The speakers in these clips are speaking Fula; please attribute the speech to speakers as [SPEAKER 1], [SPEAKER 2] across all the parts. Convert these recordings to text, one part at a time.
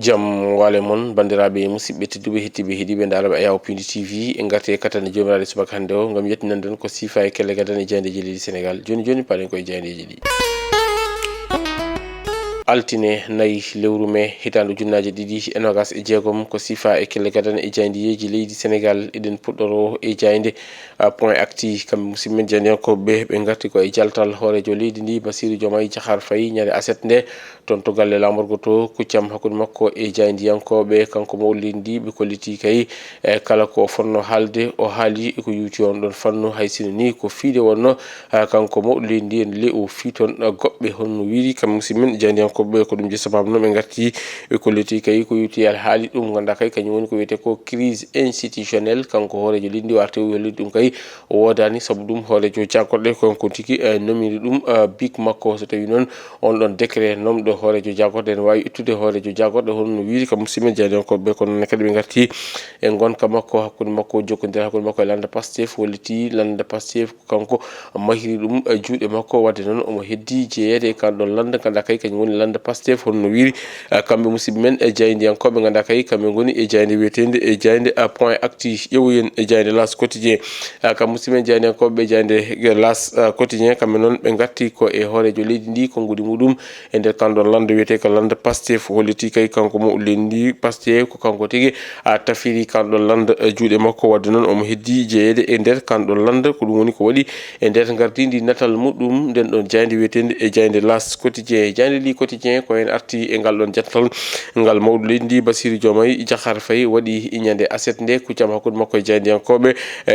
[SPEAKER 1] jam wale mon bandiraɓe musidɓe tedduɓe hettiɓe heeɗiɓe daraɓe Ayaw Pindi TV en garti e katane jomiraɗo subaka hande o gam yettinanden ko sifa e kelle gadan e jayndeji leydi Sénégal joni paɗen koye jayndeji ɗi altine nayi lewru me hitande ujunnaje ɗiɗi e nogas e jeegom ko sifa e kelle gadan e jayndeji leydi Sénégal eɗen puɗɗoro e jaynde point acti kamɓe musidɓe jayndiyankoɓe ɓe garti ko e jaltal hoorejo leydi ndi Bassirou Diomaye Diakhar Faye ñande aset nde toon to galle lamorgo to kuccam hakkude makko e jayndiyankoɓe kanko mo leydi ndi ɓe kolliti kay kala ko fonno haalde o haali ko yuti on ɗon fannu hay sino ni ko fiide wonno kanko mo leydi ndi en le o fi toon goɓɓe honno wiiri kamɓe musidɓe jayndiyankoɓe ko ɗum je sababu no ɓe garti ɓe kolliti kay ko yuti al haali ɗum ganda kay kañum woni ko wiyete ko crise institutionnelle kanko hoorejo leydi ndi warte wellude ɗum kay o wodani saabu ɗum hoorejo jaggoɗe konko tigui nomiri ɗum bik makko so tawi noon on ɗon décret nomɗo hoorejo jaggoɗe ne wawi ittude hoorejo jaggoɗe honno wiiri kam musidɓe jayndiyankoɓe kono noon kadi ɓe garti e gonka makko hakkude makko jokkodira hakkude makko e lande Pastef walliti lande Pastef kanko mahiri ɗum juuɗe makko wadde noon omo heddi jeeyede e kanɗon lande ganda kay kañum woni lande Pastef honno wiiri kamɓe musidɓe men e jayndiyankoɓe ganda kay kamɓe goni e jaynde wiyetede e jaynde point acti ƴeewoyen e jaynde L'As quotidien kam musidɓe men jayndiyankoɓe jaynde L'As quotidien kamɓe noon ɓe garti ko e hoorejo leydi ndi konngudi muɗum e nder kanɗon lande wiyete ko lande Pastef holliti kay kanko mo leydi ndi Pastef ko kanko tigui tafiri kanɗon lande juuɗe makko wadde noon omo heddi jeeyede e nder kanɗon lande ko ɗum woni ko waɗi e nder gardidi natal muɗum nden ɗon jaynde wiyetede e jaynde L'As quotidien jaynde li quotidien ko hen arti e ngal ɗon jattal ngal mawɗo leydi ndi Bassirou Diomaye Diakhar Faye waɗi ñande aset nde kuccam hakkude makko e jayndiyankoɓe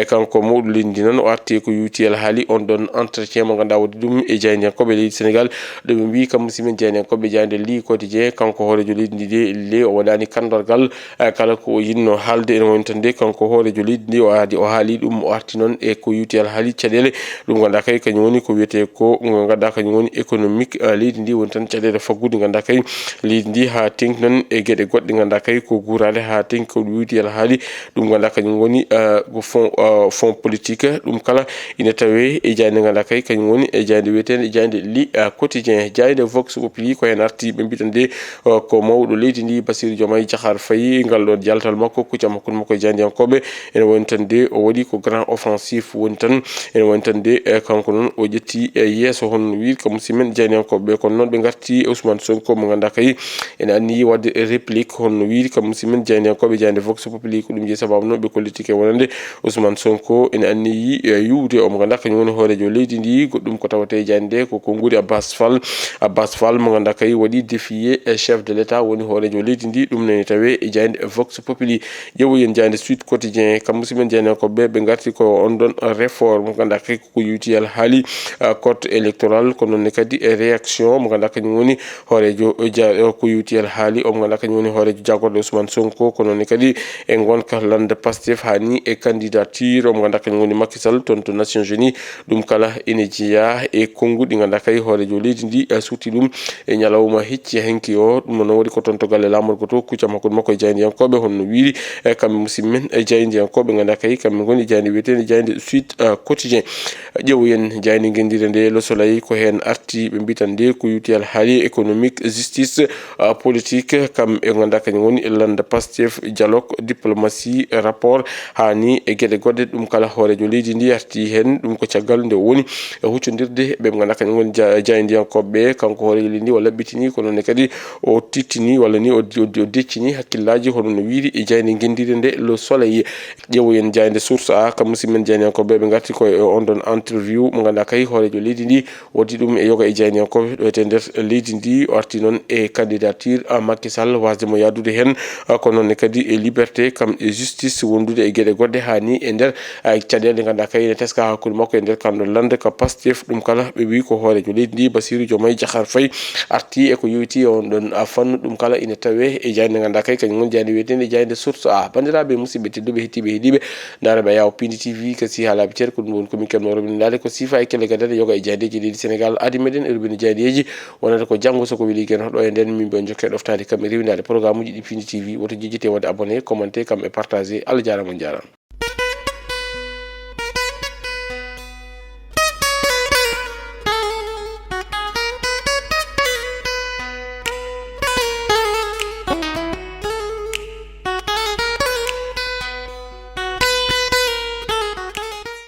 [SPEAKER 1] kanko mawɗo leydi ndi noon o arti ko yuti el haali on ɗon entretien mo ganduɗa waɗi ɗum e jayndiyankoɓe leydi Sénégal ɗo ɓe mbi kam musidɓe jayndiyankoɓe jaynde li quotidien kanko hoorejo leydi ndi de le o waɗani kandorgal kala ko yinno haalde ene woni tan de kanko hoorejo leydi ndi o haali ɗum o arti noon e ko yuti el haali caɗele ɗum ganduɗa kay kañum woni ko wiyete ko ganduɗa kañum woni économique leydi ndi woni tan caɗele faggude ganduɗa kay leydi ndi ha tengti noon e gueɗe goɗɗe ganduɗa kay ko guurade ha tengti ko yuti el haali ɗum ganduɗa kañum woni ko fond politique ɗum kala ina tawe e jaynde ganduɗa kay kañum woni e jaynde wiyetede jaynde li quotidien jaynde Vox Populi ko hen arti ɓe mbitan de ko mawɗo leydi ndi Bassirou Diomaye Diakhar Faye ngal ɗon jaltal makko kuccam hakkude makko e jayndiyankoɓe ene woni tan de o waɗi ko grand offensif woni tan ene woni tan de kanko noon o ƴetti yeeso honno wiiri ko musidɓe men jayndiyankoɓe kono noon ɓe garti Ousmane Sonko mo ganduɗa kay ene anniyi wadde réplique honno wiiri kam musidɓe men jayndiyankoɓe jaynde Vox Populi ko ɗum je sababu noon ɓe kollitike wonande Ousmane Sonko ene anniyi yuwde omo ganduɗa kañum woni hoorejo leydi ndi goɗɗum ko tawate jaynde ko konngudi Abbas Fall mo ganduɗa kay waɗi défié chef de l'état woni hoorejo leydi ndi ɗum nene tawe e jaynde Vox Populi ƴeewoyen jaynde Sud Quotidien kam musidɓe men jayndiyankoɓe ɓe garti ko on ɗon réforme mo ganduɗa kay ko yuti el haali code électoral ko noonne kadi réaction mo ganduɗa kañum woni hoorejo ko yuti el haali omo ganduɗa kañum woni hoorejo jaggoɗo Ousmane Sonko ko noonne kadi e gonka lande Pastef hani e candidature omo ganduɗa kañum woni Macky Sall toon to Nations Unies ɗum kala ene jeeya e konngudi ɗi ganduɗa kay hoorejo leydi ndi suuti ɗum e ñalawma hecci henki o ɗum noon waɗi ko toon to galle lamorgo to kuccam hakkude makko e jayndiyankoɓe honno wiiri kamɓe musidɓe men e jayndiyankoɓe ganduɗa kay kamɓe goni jaynde wiyetede jaynde Sud Quotidien ƴeewoyen jaynde guendire nde Le Soleil ko hen arti ɓe mbitan de ko yuti el haali économique justice politique kam e ganduɗa kañum woni lande Pastef dialogue diplomatie rapport hani e gueɗe goɗɗe ɗum kala hoorejo leydi ndi arti hen ɗum ko caggal nde woni huccodirde ɓe ganduɗa kañum woni jayndiyankoɓe kanko hoorejo leydi ndi o laɓɓitini ko noonne kadi o tittini walla ni o deccini hakkillaji hono no wiiri e jaynde guendire nde Le Soleil ƴeewoyen jaynde Source A kam musidɓe men jayndiyankoɓe ɓe garti koye on ɗon interview mo ganduɗa kay hoorejo leydi ndi waddi ɗum e yoga e jayndiyankoɓe ɗo ete nder leydi ndi o arti noon e candidature Macky Sall wasdemo yadude hen ko noonne kadi e liberté kam e justice wondude e gueɗe goɗɗe hani e nder caɗele ɗe ganduɗa kay ne teska hakkude makko e nder kanɗo lande ko Pastef ɗum kala ɓe wi ko hoorejo leydi ndi Bassirou Diomaye Diakhar Faye arti e ko yowiti on ɗon fannu ɗum kala ina tawe e jaynde ganduɗa kay kañum woni jaynde wiyetede jaynde Source A bandiraɓe musidɓe tedduɓe hettiɓe heeɗiɓe daraɓe Ayaw Pindi TV kasi haalaɓe ceer ko ɗum woni komin kelmo robinidade ko sifa e kelle gadane yoga e jaydeji leydi Sénégal adi meɗen e rubini jaydeji wonata ko janggo soko weeli ken hoɗo e nden min ɓe jokke ɗoftade kam e rewidade programme uji ɗi Pindi TV woto jejjite wadde abonné commenté kam e partagé Allah jarama on jarama.